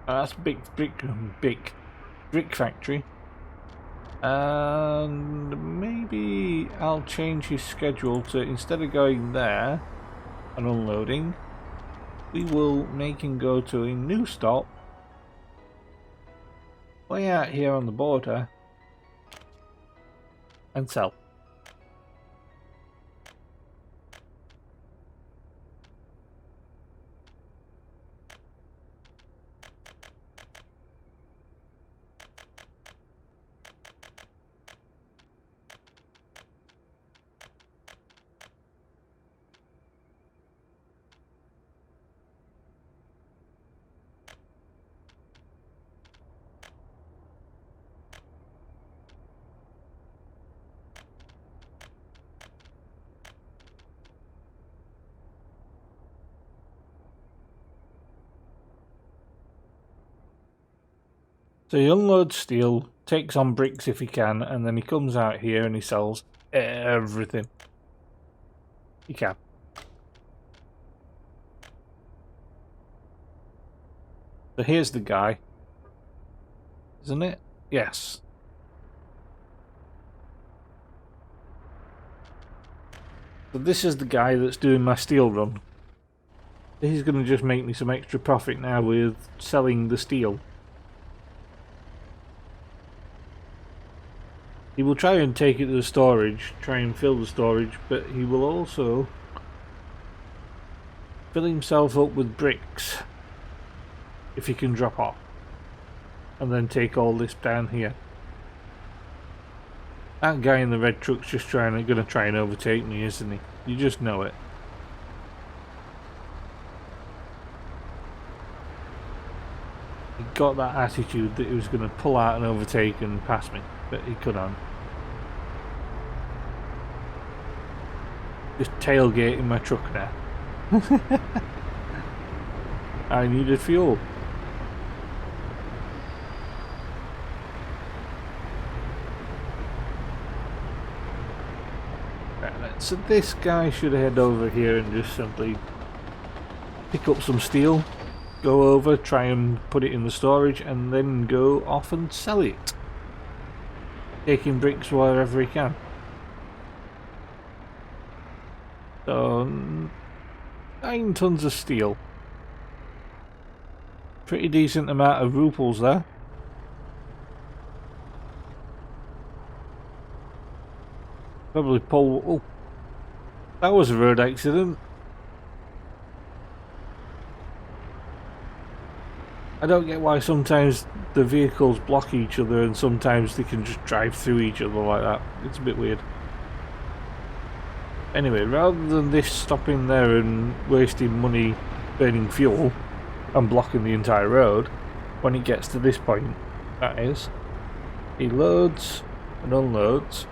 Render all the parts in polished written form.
That's big brick factory. And maybe I'll change his schedule to, instead of going there and unloading, we will make him go to a new stop way out here on the border and sell. So he unloads steel, takes on bricks if he can, and then he comes out here and he sells everything he can. So here's the guy, isn't it? Yes. So this is the guy that's doing my steel run. He's going to just make me some extra profit now with selling the steel. He will try and take it to the storage, try and fill the storage, but he will also fill himself up with bricks if he can drop off, and then take all this down here. That guy in the red truck's just going to try and overtake me, isn't he? You just know it. He got that attitude that he was going to pull out and overtake and pass me, but he couldn't. Just tailgating my truck now. I needed fuel. Right, so this guy should head over here and just simply pick up some steel, go over, try and put it in the storage, and then go off and sell it. Taking bricks wherever he can. So, 9 tons of steel. Pretty decent amount of ruples there. Probably pull... Oh, that was a road accident. I don't get why sometimes the vehicles block each other and sometimes they can just drive through each other like that. It's a bit weird. Anyway, rather than this stopping there and wasting money burning fuel and blocking the entire road, when it gets to this point, that is, he loads and unloads.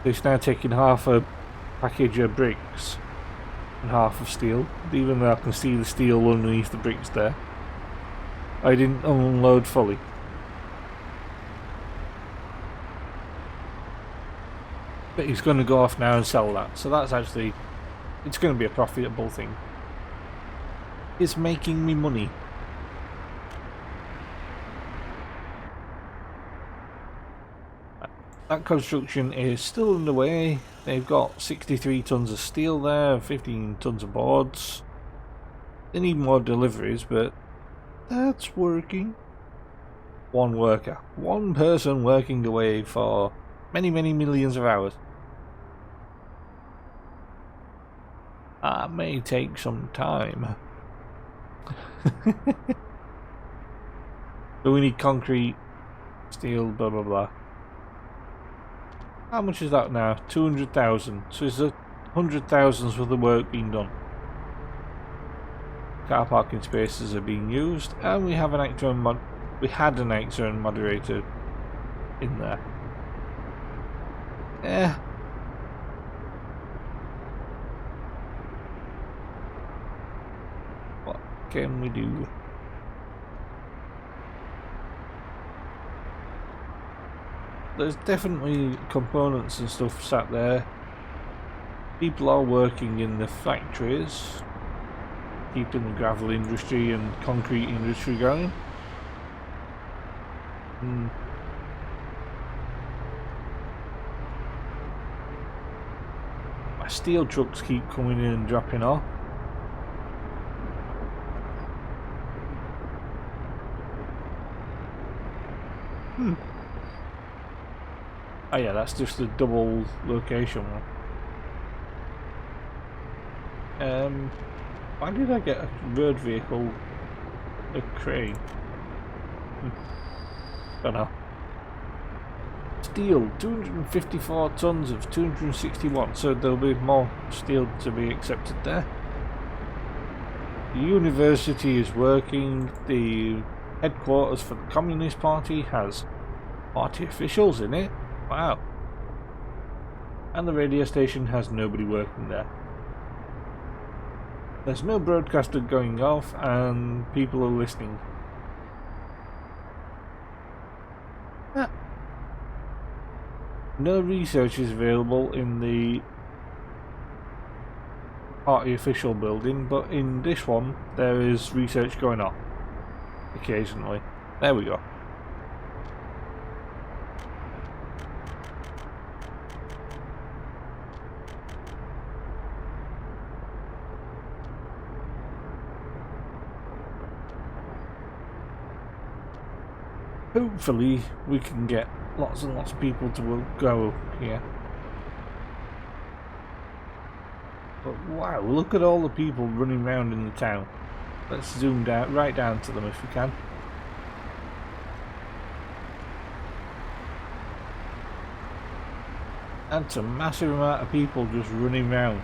He's now taking half a package of bricks and half of steel, even though I can see the steel underneath the bricks there. I didn't unload fully. But he's going to go off now and sell that, so that's actually, it's going to be a profitable thing. It's making me money. That construction is still underway. They've got 63 tons of steel there, 15 tons of boards. They need more deliveries, but that's working. One worker, one person working away for many millions of hours. That may take some time. So we need concrete, steel, blah blah blah. How much is that now? 200,000. So is there 100,000 worth of work being done? Car parking spaces are being used, and we have an actor and we had an actor and moderator in there. What can we do? There's definitely components and stuff sat there. People are working in the factories. keeping the gravel industry and concrete industry going. My steel trucks keep coming in and dropping off. Oh yeah, that's just a double location one. Why did I get a road vehicle, a crane? Don't know. Steel, 254 tons of 261, so there'll be more steel to be accepted there. The university is working. The headquarters for the Communist Party has party officials in it. Wow. And the radio station has nobody working there. There's no broadcaster going off and people are listening. No research is available in the party official building, but in this one there is research going on occasionally. There we go. Hopefully we can get lots and lots of people to go here. But wow, look at all the people running around in the town. Let's zoom down, right down to them if we can. That's a massive amount of people just running around.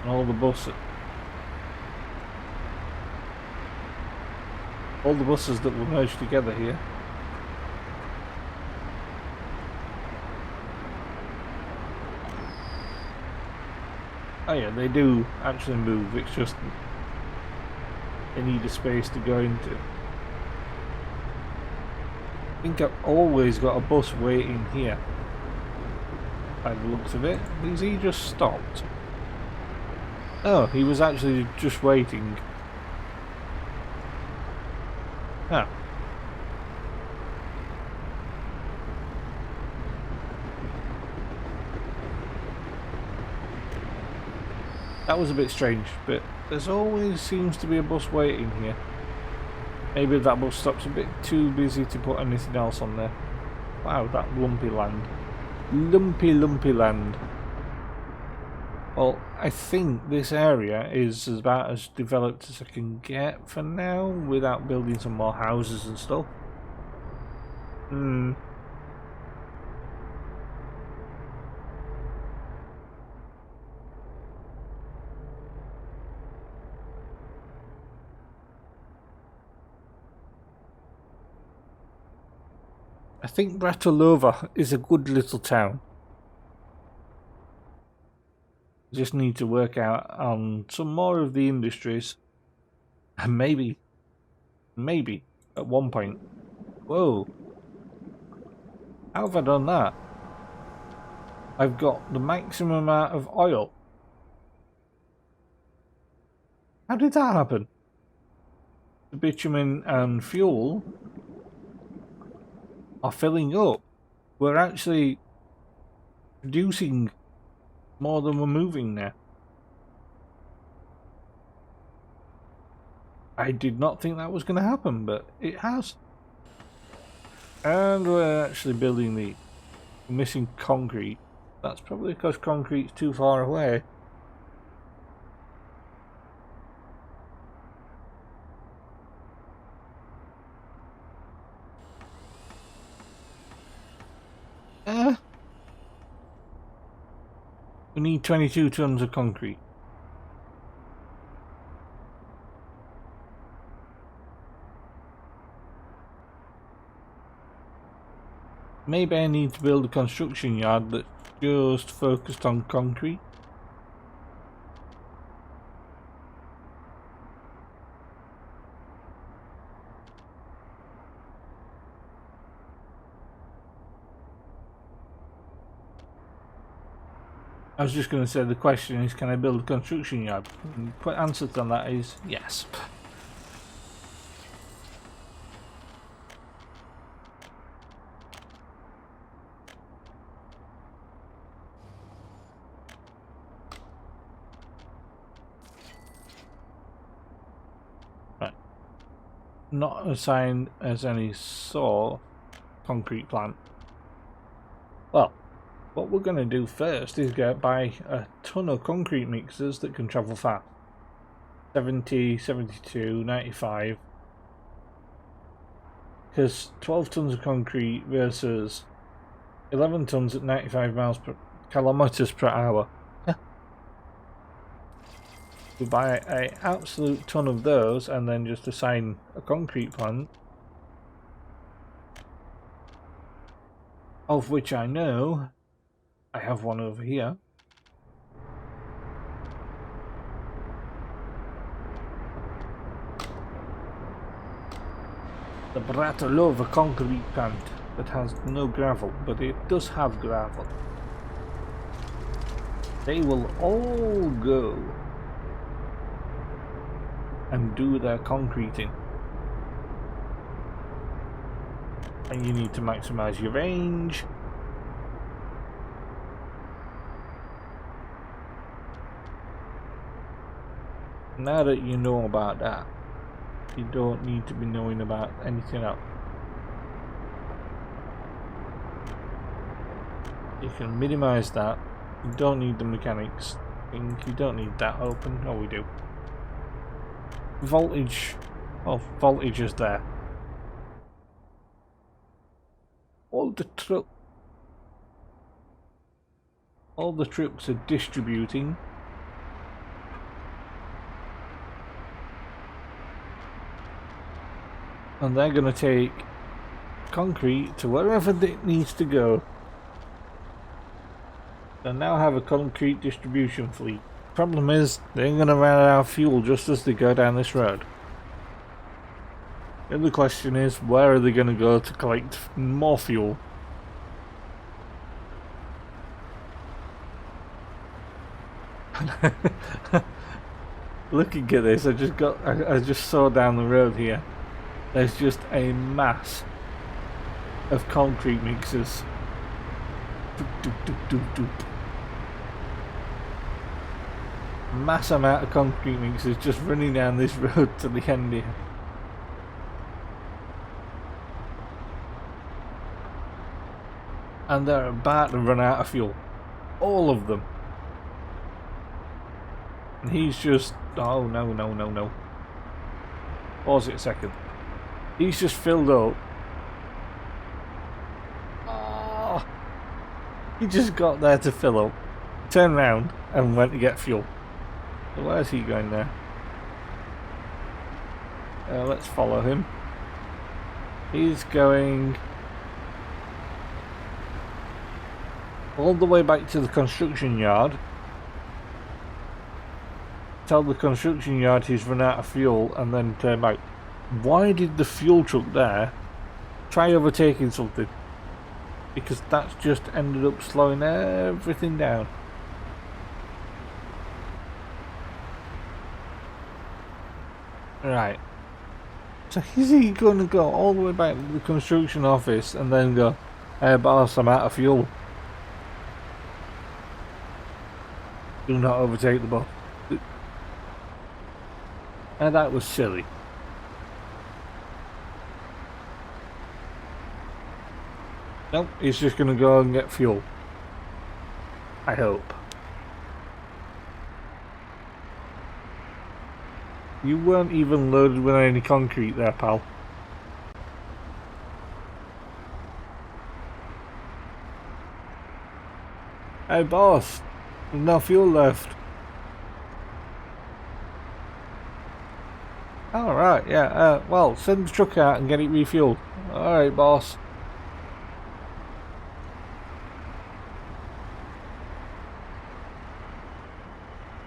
And all the buses. All the buses that were merged together here. Oh yeah, they do actually move, it's just they need a space to go into. I think I've always got a bus waiting here. By the looks of it. Is he just stopped? Oh, he was actually just waiting. Ah. That was a bit strange, but there's always seems to be a bus waiting here. Maybe that bus stop's a bit too busy to put anything else on there. Wow, that lumpy land. Lumpy land. Well, I think this area is about as developed as I can get for now without building some more houses and stuff. I think Bratilova is a good little town. Just need to work out on some more of the industries. And maybe at one point. Whoa. How have I done that? I've got the maximum amount of oil. How did that happen? The bitumen and fuel are filling up. We're actually producing more than we're moving now. I did not think that was going to happen, but it has. And we're actually building the missing concrete. That's probably because concrete's too far away. We need 22 tons of concrete. Maybe I need to build a construction yard that's just focused on concrete. I was just going to say the question is, can I build a construction yard? And the quick answer to that is yes. Right. Not assigned as any sort concrete plant. Well, what we're going to do first is buy a ton of concrete mixers that can travel fast. 70, 72, 95. Because 12 tons of concrete versus 11 tons at 95 kilometers per hour. We buy an absolute ton of those and then just assign a concrete plant, of which I know I have one over here. The Bratilova concrete plant that has no gravel, but it does have gravel. They will all go and do their concreting. And you need to maximize your range. Now that you know about that, you don't need to be knowing about anything else. You can minimize that. You don't need the mechanics thing. You don't need that open. Oh, we do. Voltage. Oh, voltage is there. All the trucks are distributing. And they're going to take concrete to wherever it needs to go. They now have a concrete distribution fleet. Problem is, they're going to run out of fuel just as they go down this road. The other question is, where are they going to go to collect more fuel? Looking at this, I just saw down the road here. There's just a mass of concrete mixers. Doop, doop, doop, doop, doop. Mass amount of concrete mixers just running down this road to the end here. And they're about to run out of fuel. All of them. And he's just... oh, no. Pause it a second. He's just filled up. Oh, he just got there to fill up, turned around and went to get fuel. So where's he going there? Let's follow him. He's going all the way back to the construction yard. Tell the construction yard he's run out of fuel and then turn back. Why did the fuel truck there try overtaking something? Because that's just ended up slowing everything down. Right. So is he going to go all the way back to the construction office and then go, hey boss, I'm out of fuel. Do not overtake the boss. And that was silly. Nope, he's just going to go and get fuel. I hope. You weren't even loaded with any concrete there, pal. Hey boss, there's no fuel left. Alright, yeah, well, send the truck out and get it refueled. Alright, boss.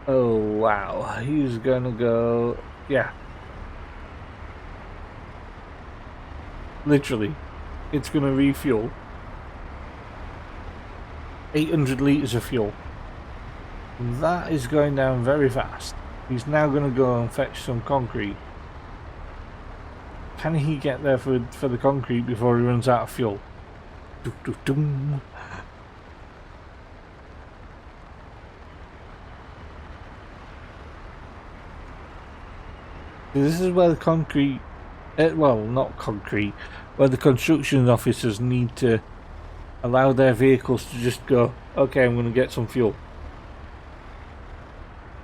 Oh wow, he's gonna go, yeah. Literally, it's gonna refuel 800 litres of fuel. That is going down very fast. He's now going to go and fetch some concrete. Can he get there for the concrete before he runs out of fuel? This is where the concrete, well, not concrete, where the construction officers need to allow their vehicles to just go, okay, I'm going to get some fuel.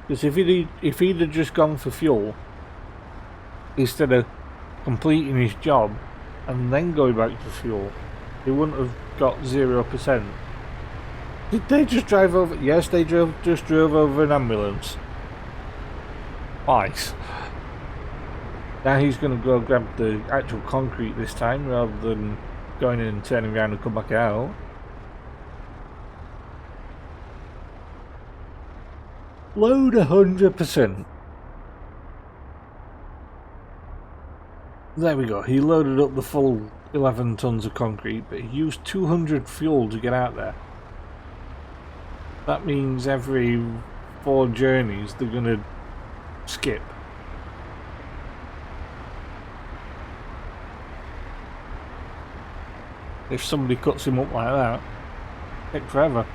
Because if he'd have just gone for fuel instead of completing his job and then going back to fuel, he wouldn't have got 0%. Did they just drive over? Yes, they just drove over an ambulance. Nice. Now he's going to go grab the actual concrete this time rather than going in and turning around and come back out. Load 100%. There we go. He loaded up the full 11 tons of concrete, but he used 200 fuel to get out there. That means every 4 journeys they're going to skip. If somebody cuts him up like that, it'll take forever.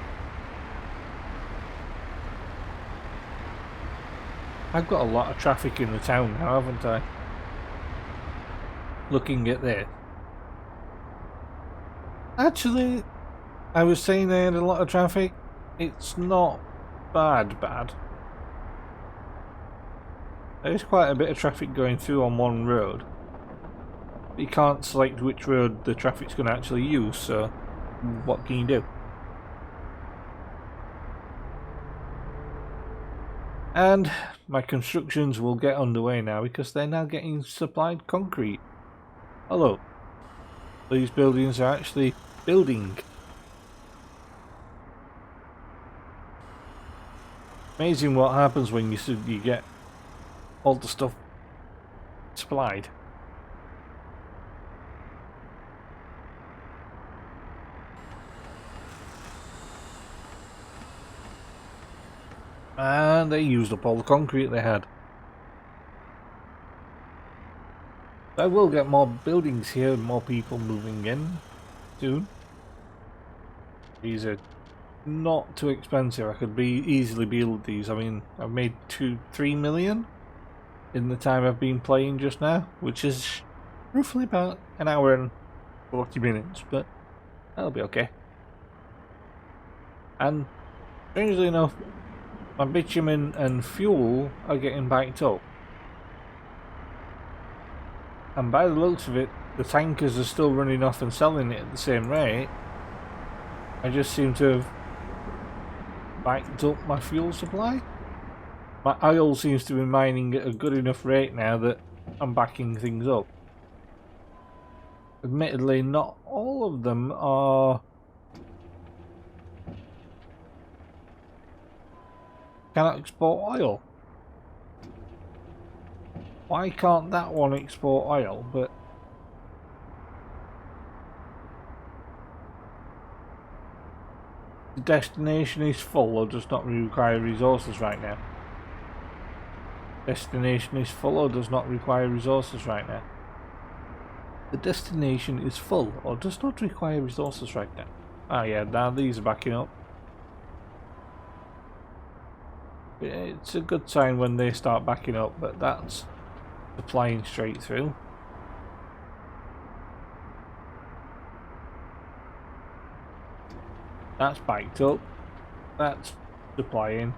I've got a lot of traffic in the town now, haven't I? Looking at this. Actually, I was saying I had a lot of traffic. It's not bad. There's quite a bit of traffic going through on one road. You can't select which road the traffic's going to actually use, so what can you do? And my constructions will get underway now because they're now getting supplied concrete. Hello. These buildings are actually building. Amazing what happens when you get all the stuff supplied. And they used up all the concrete they had. I will get more buildings here and more people moving in soon. These are not too expensive. I could easily build these. I mean, I've made 3 million in the time I've been playing just now, which is roughly about an hour and 40 minutes, but that'll be okay. And strangely enough, my bitumen and fuel are getting backed up. And by the looks of it, the tankers are still running off and selling it at the same rate. I just seem to have backed up my fuel supply. My oil seems to be mining at a good enough rate now that I'm backing things up. Admittedly, not all of them are... cannot export oil. Why can't that one export oil, but... the destination is full or does not require resources right now? Destination is full or does not require resources right now? The destination is full or does not require resources right now. Ah yeah, now these are backing up. It's a good sign when they start backing up, but that's supplying straight through. That's backed up. That's supplying.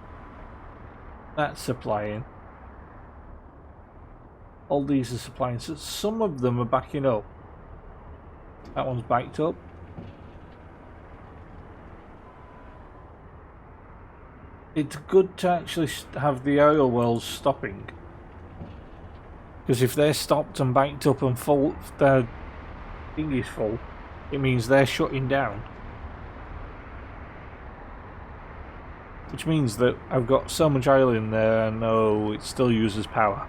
That's supplying. All these are supplying. So some of them are backing up. That one's backed up. It's good to actually have the oil wells stopping. Because if they're stopped and backed up and full, if their thing is full, it means they're shutting down. Which means that I've got so much oil in there and no, it still uses power.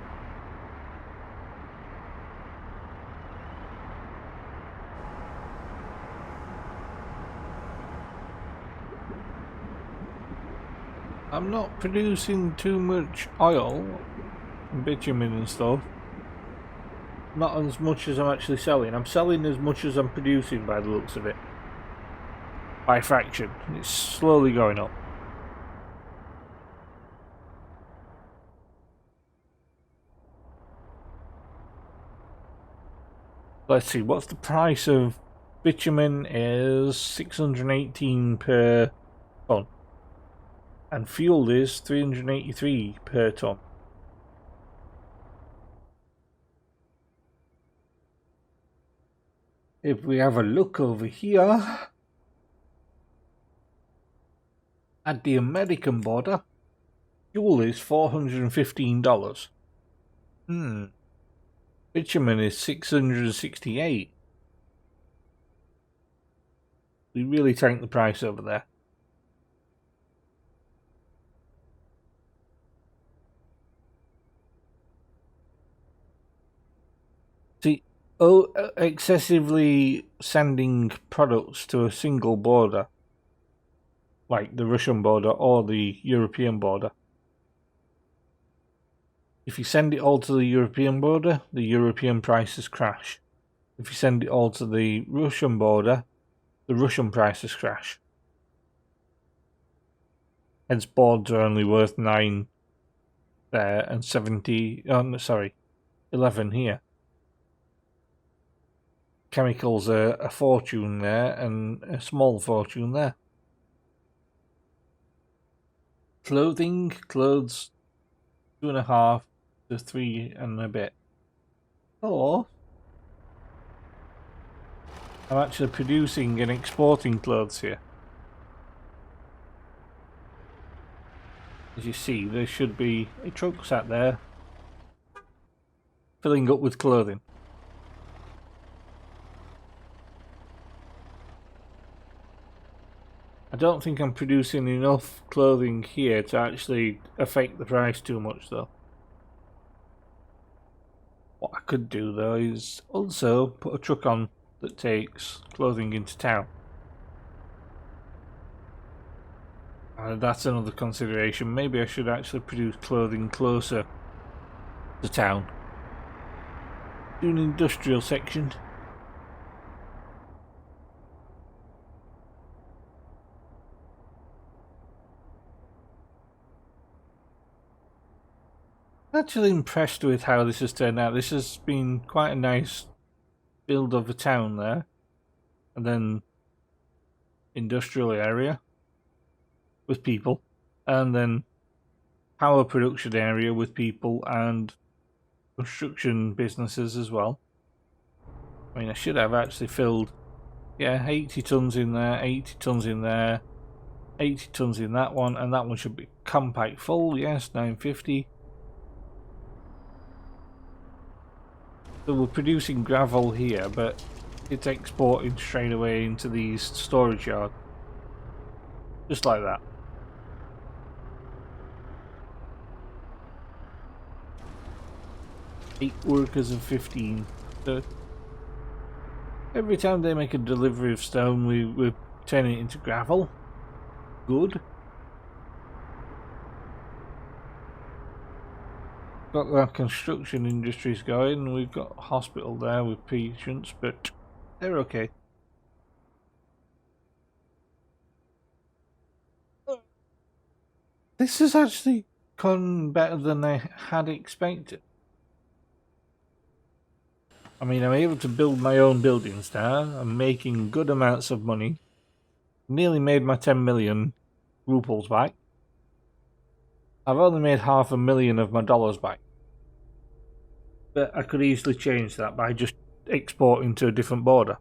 I'm not producing too much oil, bitumen and stuff. Not as much as I'm actually selling. I'm selling as much as I'm producing by the looks of it. By a fraction. It's slowly going up. Let's see, what's the price of bitumen? Is 618 per ton. And fuel is 383 per ton. If we have a look over here at the American border, fuel is $415. Bitumen is 668. We really tanked the price over there. See, excessively sending products to a single border, like the Russian border or the European border. If you send it all to the European border, the European prices crash. If you send it all to the Russian border, the Russian prices crash. Hence, boards are only worth 9 there and 11 here. Chemicals are a fortune there and a small fortune there. Clothes, 2.5 to 3 and a bit. Or I'm actually producing and exporting clothes here. As you see, there should be a truck sat there filling up with clothing. I don't think I'm producing enough clothing here to actually affect the price too much though. What I could do though is also put a truck on that takes clothing into town. That's another consideration. Maybe I should actually produce clothing closer to town. Do an industrial section. I'm actually impressed with how this has turned out. This has been quite a nice build of a town there. And then industrial area with people. And then power production area with people and construction businesses as well. I mean, I should have actually filled, 80 tons in there, 80 tons in there, 80 tons in that one, and that one should be compact full, yes, 950. So we're producing gravel here, but it's exporting straight away into these storage yards. Just like that. Eight workers of 15. So every time they make a delivery of stone, we're turning it into gravel. Good. Got our construction industries going. We've got a hospital there with patients, but they're okay. This has actually gone better than I had expected. I mean, I'm able to build my own buildings now. I'm making good amounts of money. Nearly made my 10 million rubles back. I've only made $500,000 of my dollars back. But I could easily change that by just exporting to a different border.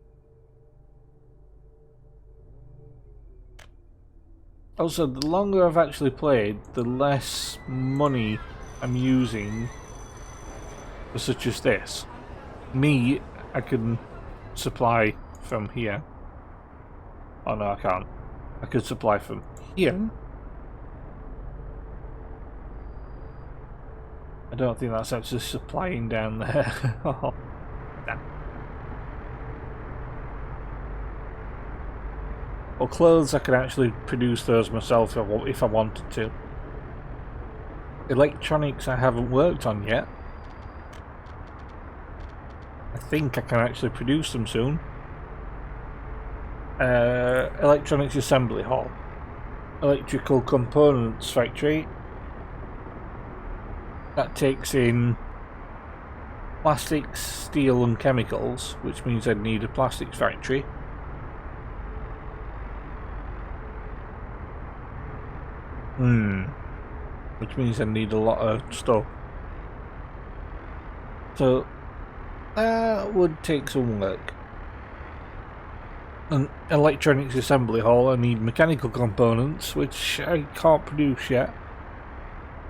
Also, the longer I've actually played, the less money I'm using for such as this. Me, I can supply from here. Oh no, I can't. I could supply from here. I don't think that's actually supplying down there. Oh, damn. Well, clothes, I can actually produce those myself if I wanted to. Electronics I haven't worked on yet. I think I can actually produce them soon. Electronics assembly hall. Electrical components factory. That takes in plastics, steel and chemicals, which means I'd need a plastics factory. Which means I need a lot of stuff. So that would take some work. An electronics assembly hall, I need mechanical components, which I can't produce yet,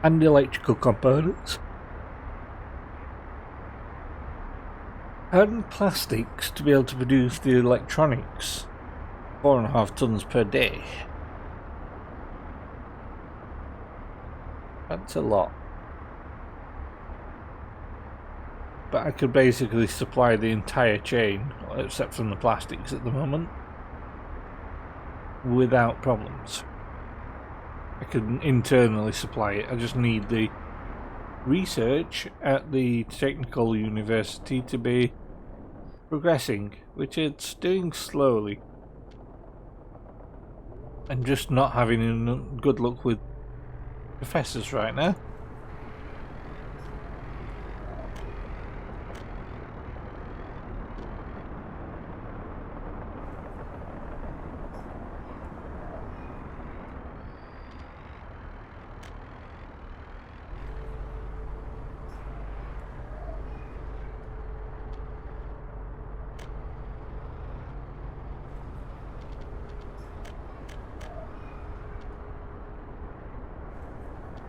and electrical components, and plastics to be able to produce the electronics. 4.5 tons per day. That's a lot. But I could basically supply the entire chain, except from the plastics at the moment, without problems. I could internally supply it. I just need the research at the technical university to be progressing, which it's doing slowly. I'm just not having good luck with professors right now.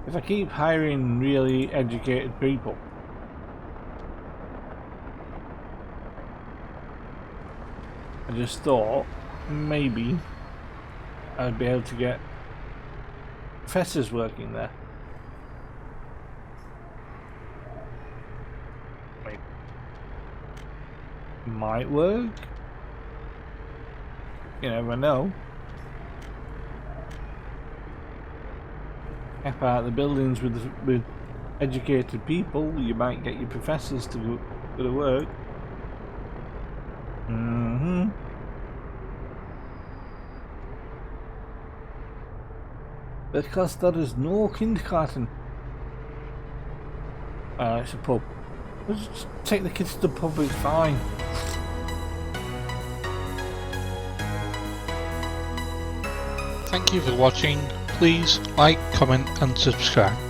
If I keep hiring really educated people, I just thought maybe I'd be able to get professors working there. Might work. You never know. Cap out the buildings with educated people, you might get your professors to go to work. Because there is no kindergarten. It's a pub. Let's just take the kids to the pub, it's fine. Thank you for watching. Please like, comment and subscribe.